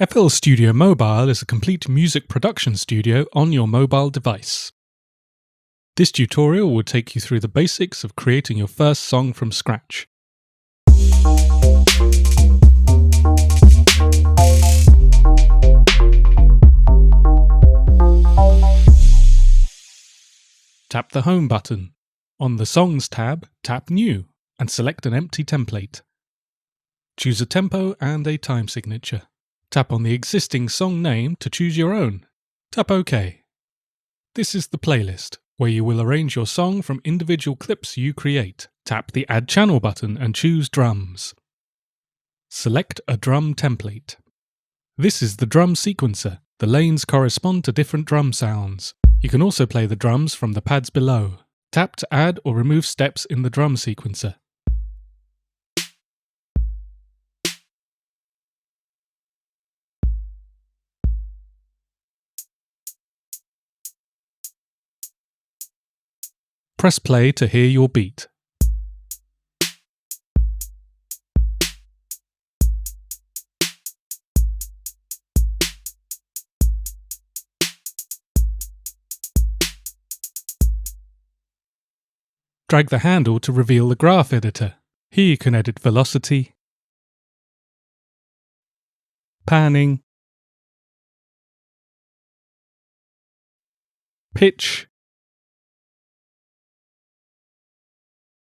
FL Studio Mobile is a complete music production studio on your mobile device. This tutorial will take you through the basics of creating your first song from scratch. Tap the Home button. On the Songs tab, tap New and select an empty template. Choose a tempo and a time signature. Tap on the existing song name to choose your own. Tap OK. This is the playlist, where you will arrange your song from individual clips you create. Tap the Add Channel button and choose Drums. Select a drum template. This is the drum sequencer. The lanes correspond to different drum sounds. You can also play the drums from the pads below. Tap to add or remove steps in the drum sequencer. Press play to hear your beat. Drag the handle to reveal the graph editor. Here you can edit velocity, panning, pitch,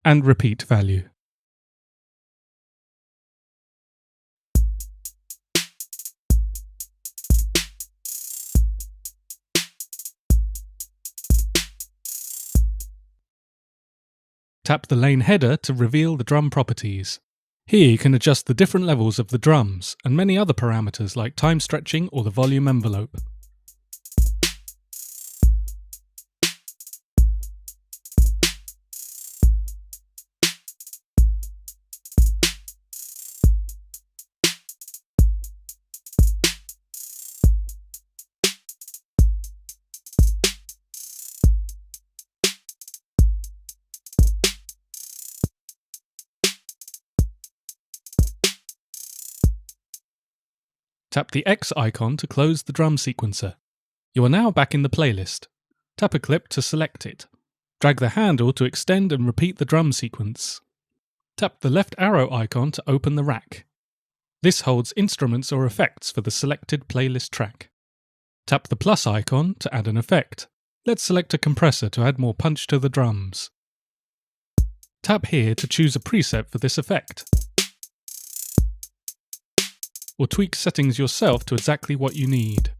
and repeat value. Tap the lane header to reveal the drum properties. Here you can adjust the different levels of the drums and many other parameters like time stretching or the volume envelope. Tap the X icon to close the drum sequencer. You are now back in the playlist. Tap a clip to select it. Drag the handle to extend and repeat the drum sequence. Tap the left arrow icon to open the rack. This holds instruments or effects for the selected playlist track. Tap the plus icon to add an effect. Let's select a compressor to add more punch to the drums. Tap here to choose a preset for this effect, or tweak settings yourself to exactly what you need.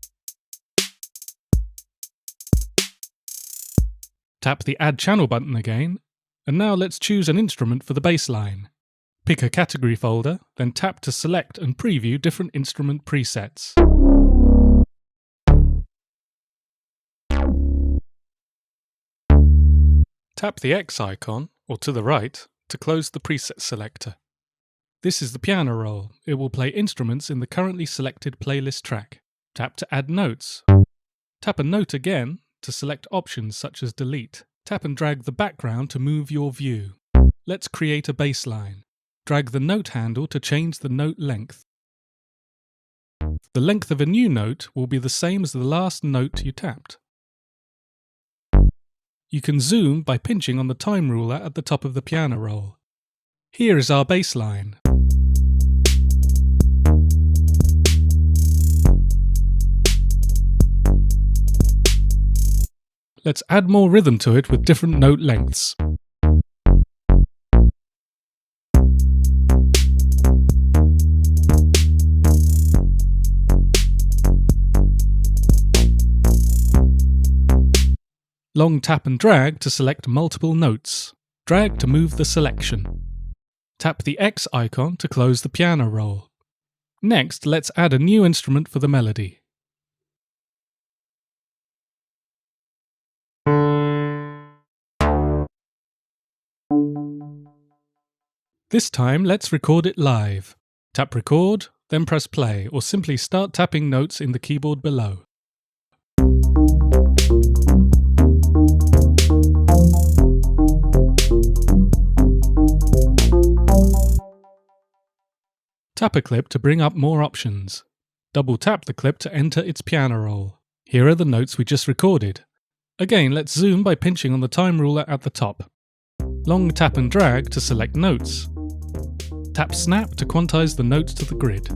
Tap the Add Channel button again, and now let's choose an instrument for the bass line. Pick a category folder, then tap to select and preview different instrument presets. Tap the X icon, or to the right, to close the preset selector. This is the piano roll. It will play instruments in the currently selected playlist track. Tap to add notes. Tap a note again to select options such as delete. Tap and drag the background to move your view. Let's create a bass line. Drag the note handle to change the note length. The length of a new note will be the same as the last note you tapped. You can zoom by pinching on the time ruler at the top of the piano roll. Here is our bass line. Let's add more rhythm to it with different note lengths. Long tap and drag to select multiple notes. Drag to move the selection. Tap the X icon to close the piano roll. Next, let's add a new instrument for the melody. This time, let's record it live. Tap Record, then press play, or simply start tapping notes in the keyboard below. Tap a clip to bring up more options. Double tap the clip to enter its piano roll. Here are the notes we just recorded. Again, let's zoom by pinching on the time ruler at the top. Long tap and drag to select notes. Tap snap to quantize the notes to the grid.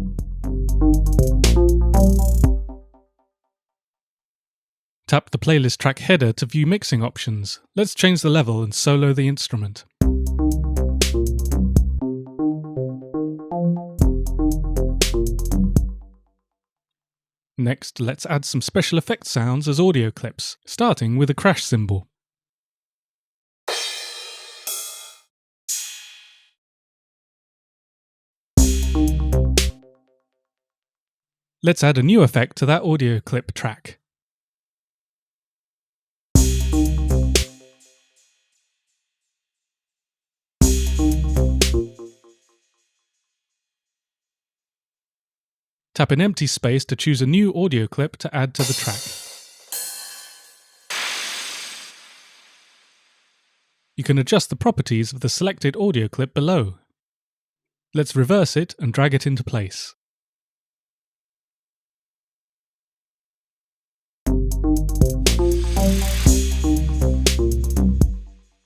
Tap the playlist track header to view mixing options. Let's change the level and solo the instrument. Next, let's add some special effects sounds as audio clips, starting with a crash cymbal. Let's add a new effect to that audio clip track. Tap an empty space to choose a new audio clip to add to the track. You can adjust the properties of the selected audio clip below. Let's reverse it and drag it into place.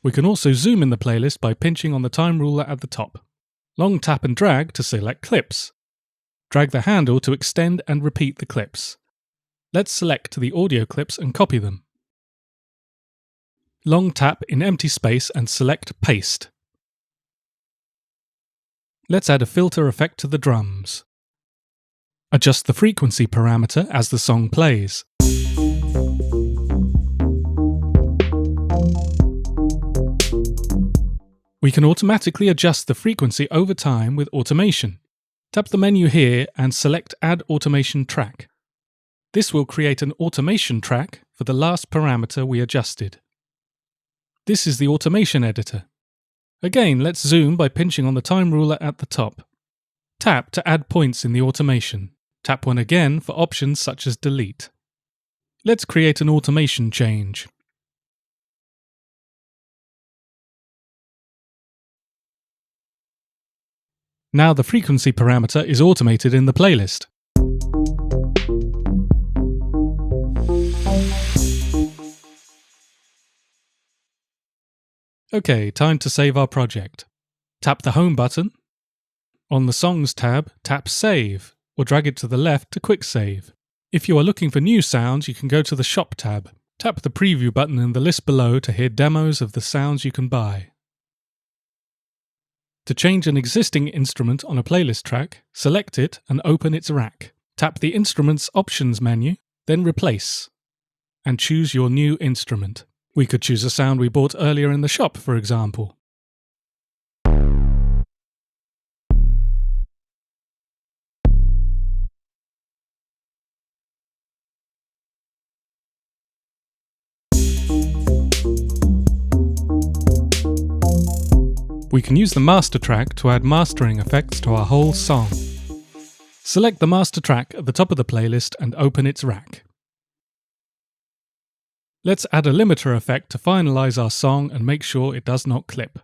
We can also zoom in the playlist by pinching on the time ruler at the top. Long tap and drag to select clips. Drag the handle to extend and repeat the clips. Let's select the audio clips and copy them. Long tap in empty space and select Paste. Let's add a filter effect to the drums. Adjust the frequency parameter as the song plays. We can automatically adjust the frequency over time with automation. Tap the menu here and select Add Automation Track. This will create an automation track for the last parameter we adjusted. This is the automation editor. Again, let's zoom by pinching on the time ruler at the top. Tap to add points in the automation. Tap one again for options such as delete. Let's create an automation change. Now the frequency parameter is automated in the playlist. Okay, time to save our project. Tap the Home button. On the Songs tab, tap Save, or drag it to the left to quick save. If you are looking for new sounds, you can go to the Shop tab. Tap the Preview button in the list below to hear demos of the sounds you can buy. To change an existing instrument on a playlist track, select it and open its rack. Tap the Instruments Options menu, then Replace, and choose your new instrument. We could choose a sound we bought earlier in the shop, for example. We can use the master track to add mastering effects to our whole song. Select the master track at the top of the playlist and open its rack. Let's add a limiter effect to finalize our song and make sure it does not clip.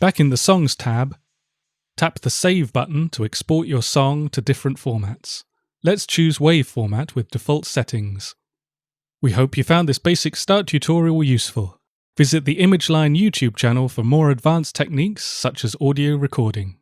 Back in the Songs tab, tap the Save button to export your song to different formats. Let's choose WAV format with default settings. We hope you found this basic start tutorial useful. Visit the ImageLine YouTube channel for more advanced techniques such as audio recording.